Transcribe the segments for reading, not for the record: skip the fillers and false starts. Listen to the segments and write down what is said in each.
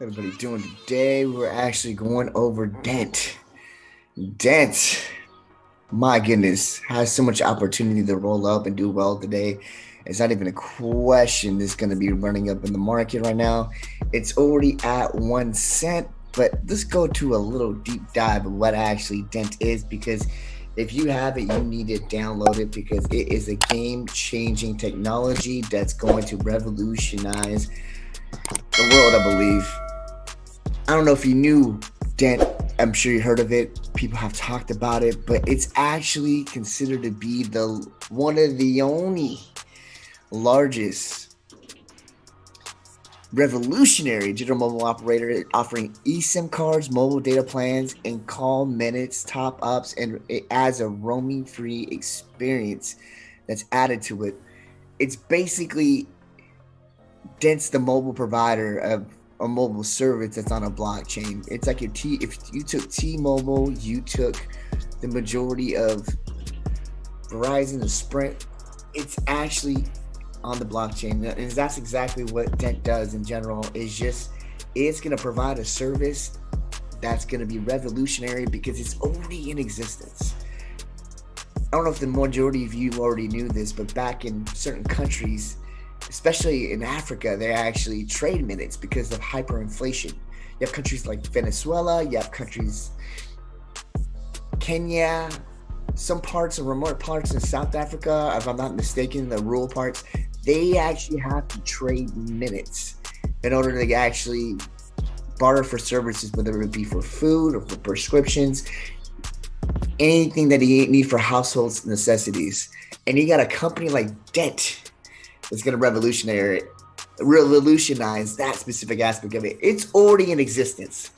Everybody doing today? We're actually going over Dent. Dent, my goodness, has so much opportunity to roll up and do well today. It's not even a question that's going to be running up in the market right now. It's already at 1 cent, but let's go to a little deep dive of what actually Dent is because if you have it, you need to download it because it is a game changing technology that's going to revolutionize the world, I believe. I don't know if you knew Dent. I'm sure you heard of it. People have talked about it, but it's actually considered to be the one of the only largest revolutionary digital mobile operator offering eSIM cards, mobile data plans, and call minutes top ups, and it adds a roaming free experience that's added to it. It's basically Dent's the mobile provider of a mobile service that's on a blockchain. It's like if you took T-Mobile, you took the majority of Verizon or Sprint, it's actually on the blockchain. And that's exactly what Dent does in general. It's going to provide a service that's going to be revolutionary because it's already in existence. I don't know if the majority of you already knew this, but back in certain countries, especially in Africa, they actually trade minutes because of hyperinflation. You have countries like Venezuela, you have countries Kenya, some parts of remote parts in South Africa, if I'm not mistaken, the rural parts, they actually have to trade minutes in order to actually barter for services, whether it be for food or for prescriptions, anything that you need for household necessities. And you got a company like Dent it's going to revolutionize that specific aspect of it. It's already in existence.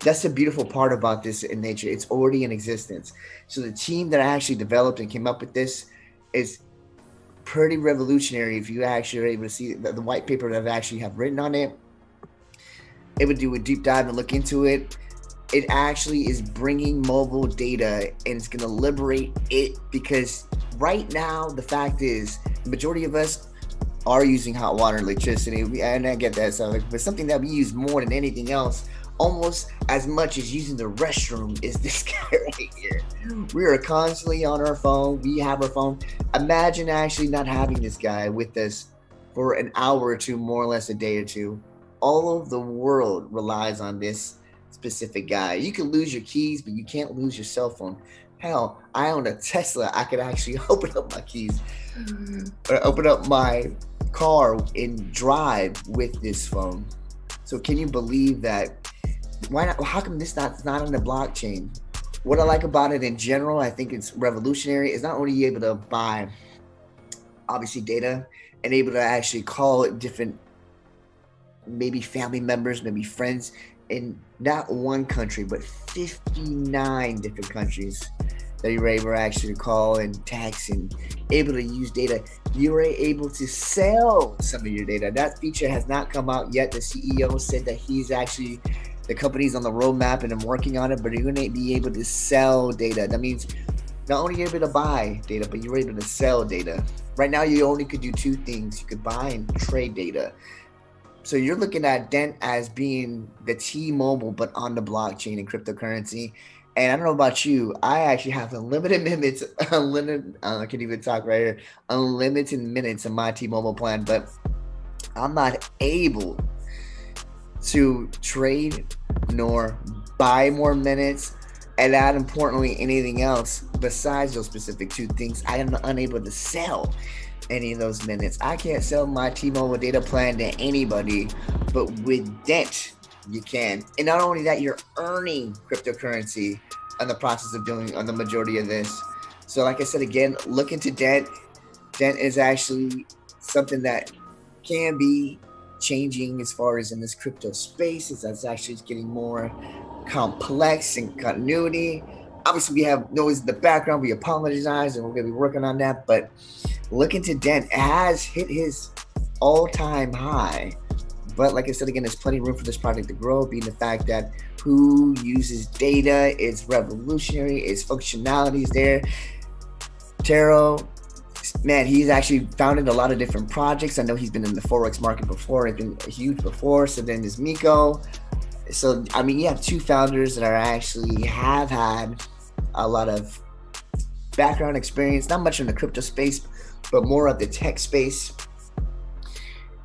That's the beautiful part about this in nature. It's already in existence. So the team that actually developed and came up with this is pretty revolutionary. If you actually are able to see the white paper that I actually have written on it, it would do a deep dive and look into it. It actually is bringing mobile data and it's going to liberate it because right now, the fact is the majority of us are using hot water and electricity, and I get that, so but something that we use more than anything else, almost as much as using the restroom, is this guy right here. We are constantly on our phone. We have our phone. Imagine actually not having this guy with us for an hour or two, more or less a day or two. All of the world relies on this specific guy. You can lose your keys, but you can't lose your cell phone. Hell, I own a Tesla. I could actually open up my keys or open up my car and drive with this phone. So can you believe that? Why not? How come this not on the blockchain? What I like about it in general, I think it's revolutionary. Is not only you able to buy obviously data and able to actually call it different, maybe family members, maybe friends in not one country, but 59 different countries that you were able to actually call and text and able to use data. You were able to sell some of your data. That feature has not come out yet. The CEO said that the company's on the roadmap and I'm working on it, but you're going to be able to sell data. That means not only you're able to buy data, but you're able to sell data. Right now, you only could do two things. You could buy and trade data. So you're looking at Dent as being the T-Mobile, but on the blockchain and cryptocurrency. And I don't know about you, I actually have unlimited minutes, I can't even talk right here, unlimited minutes in my T-Mobile plan, but I'm not able to trade nor buy more minutes, and not importantly, anything else besides those specific two things. I am unable to sell any of those minutes. I can't sell my T-Mobile data plan to anybody, but with Dent, you can. And not only that, you're earning cryptocurrency on the process of doing on the majority of this. So like I said, again, look into Dent. Dent is actually something that can be changing as far as in this crypto space. That's actually getting more complex and continuity. Obviously, we have noise in the background. We apologize, and we're going to be working on that. But look into Dent. It has hit his all-time high. But like I said, again, there's plenty of room for this project to grow, being the fact that who uses data, it's revolutionary, its functionality is there. Taro, man, he's actually founded a lot of different projects. I know he's been in the Forex market before, it's been huge before. So then there's Miko. So I mean, you have two founders that are actually have had a lot of background experience, not much in the crypto space, but more of the tech space.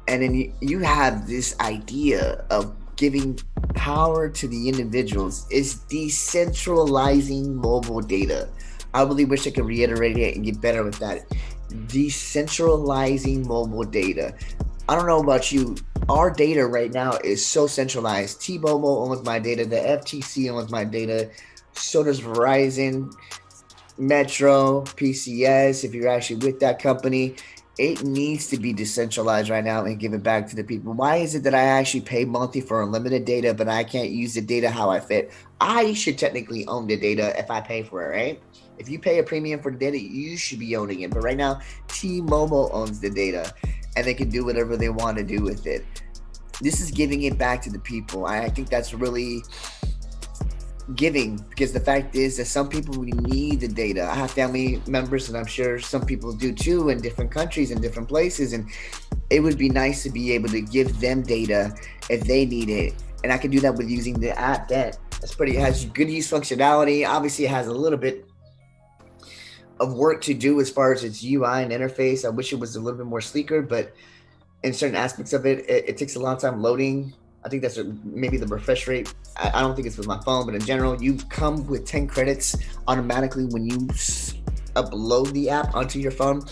And then you have this idea of giving power to the individuals is decentralizing mobile data. I really wish I could reiterate it and get better with that. Decentralizing mobile data. I don't know about you. Our data right now is so centralized. T-Mobile owns my data. The FTC owns my data. So does Verizon, Metro, PCS. If you're actually with that company, it needs to be decentralized right now and give it back to the people. Why is it that I actually pay monthly for unlimited data, but I can't use the data how I fit? I should technically own the data if I pay for it, right? If you pay a premium for the data, you should be owning it. But right now, T-Mobile owns the data, and they can do whatever they want to do with it. This is giving it back to the people. I think that's really giving, because the fact is that some people really need the data. I have family members, and I'm sure some people do too, in different countries and different places, and it would be nice to be able to give them data if they need it. And I can do that with using the app Dent. It has good use functionality. Obviously, it has a little bit of work to do as far as its UI and interface. I wish it was a little bit more sleeker, but in certain aspects of it, it takes a long time loading. I think that's maybe the refresh rate. I don't think it's with my phone, but in general, you come with 10 credits automatically when you upload the app onto your phone.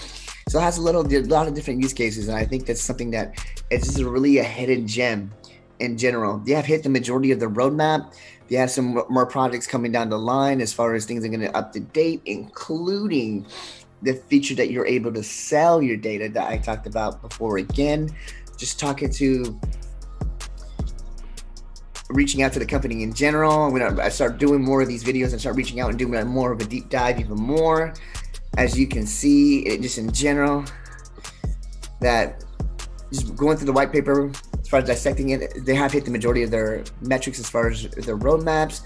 So it has a lot of different use cases, and I think that's something that is just really a hidden gem in general. They have hit the majority of the roadmap. They have some more projects coming down the line as far as things are going to up to date, including the feature that you're able to sell your data that I talked about before. Again, just reaching out to the company in general. When I start doing more of these videos and start reaching out and doing more of a deep dive even more, as you can see, it just in general, that just going through the white paper, as far as dissecting it, they have hit the majority of their metrics as far as their roadmaps,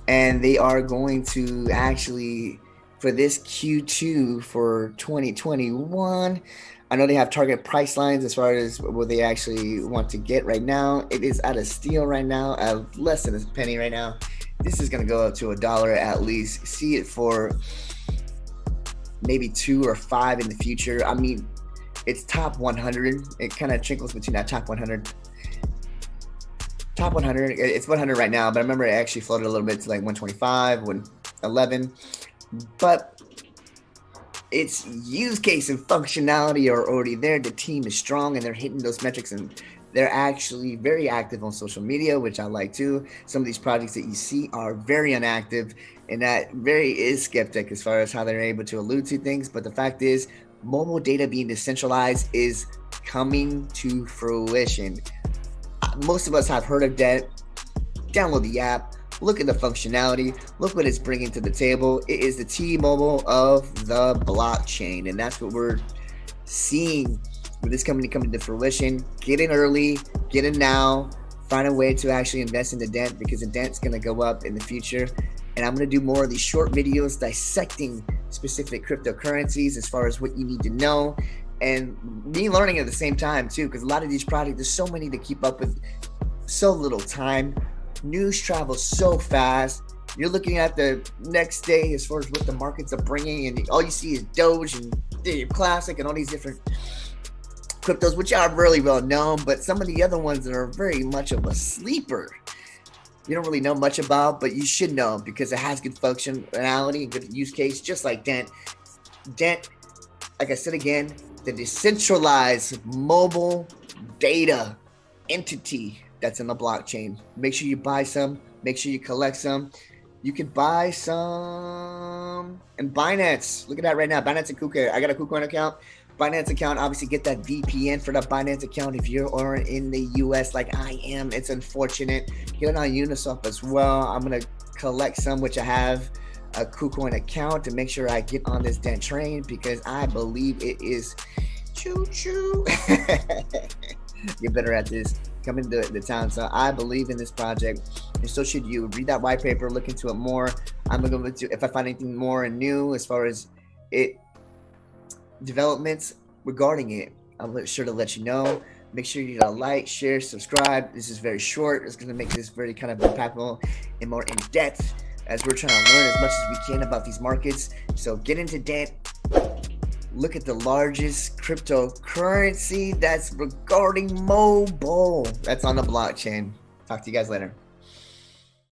and they are going to actually, for this Q2 for 2021, I know they have target price lines as far as what they actually want to get right now. It is at a steal right now, at less than a penny right now. This is going to go up to $1 at least. See it for maybe 2 or 5 in the future. I mean, it's top 100. It kind of trickles between that top 100. Top 100, it's 100 right now, but I remember it actually floated a little bit to like 125, 111. But its use case and functionality are already there. The team is strong, and they're hitting those metrics, and they're actually very active on social media, which I like too. Some of these projects that you see are very inactive, and that very is skeptic as far as how they're able to allude to things. But the fact is, mobile data being decentralized is coming to fruition. Most of us have heard of Dent. Download the app. Look at the functionality. Look what it's bringing to the table. It is the T-Mobile of the blockchain, and that's what we're seeing with this company coming to fruition. Get in early, get in now, find a way to actually invest in the Dent, because the Dent's going to go up in the future. And I'm going to do more of these short videos dissecting specific cryptocurrencies as far as what you need to know, and me learning at the same time too, because a lot of these projects, there's so many to keep up with, so little time. News travels so fast. You're looking at the next day as far as what the markets are bringing, and all you see is Doge and Ethereum Classic and all these different cryptos, which are really well known, but some of the other ones that are very much of a sleeper, you don't really know much about, but you should know because it has good functionality and good use case, just like Dent. Dent, like I said again, the decentralized mobile data entity that's in the blockchain. Make sure you buy some. Make sure you collect some. You can buy some in Binance. Look at that right now. Binance and KuCoin. I got a KuCoin account. Binance account. Obviously, get that VPN for that Binance account if you are in the US like I am. It's unfortunate. Get it on Uniswap as well. I'm going to collect some, which I have a KuCoin account, to make sure I get on this Dent train, because I believe it is choo-choo. Get better at this. Come into the town. So I believe in this project, and so should you. Read that white paper, look into it more. I'm going to, if I find anything more and new as far as it developments regarding it, I'm sure to let you know. Make sure you like, share, subscribe. This is very short. It's going to make this very kind of impactful and more in depth as we're trying to learn as much as we can about these markets. So get into Dent. Look at the largest cryptocurrency that's regarding mobile. That's on the blockchain. Talk to you guys later.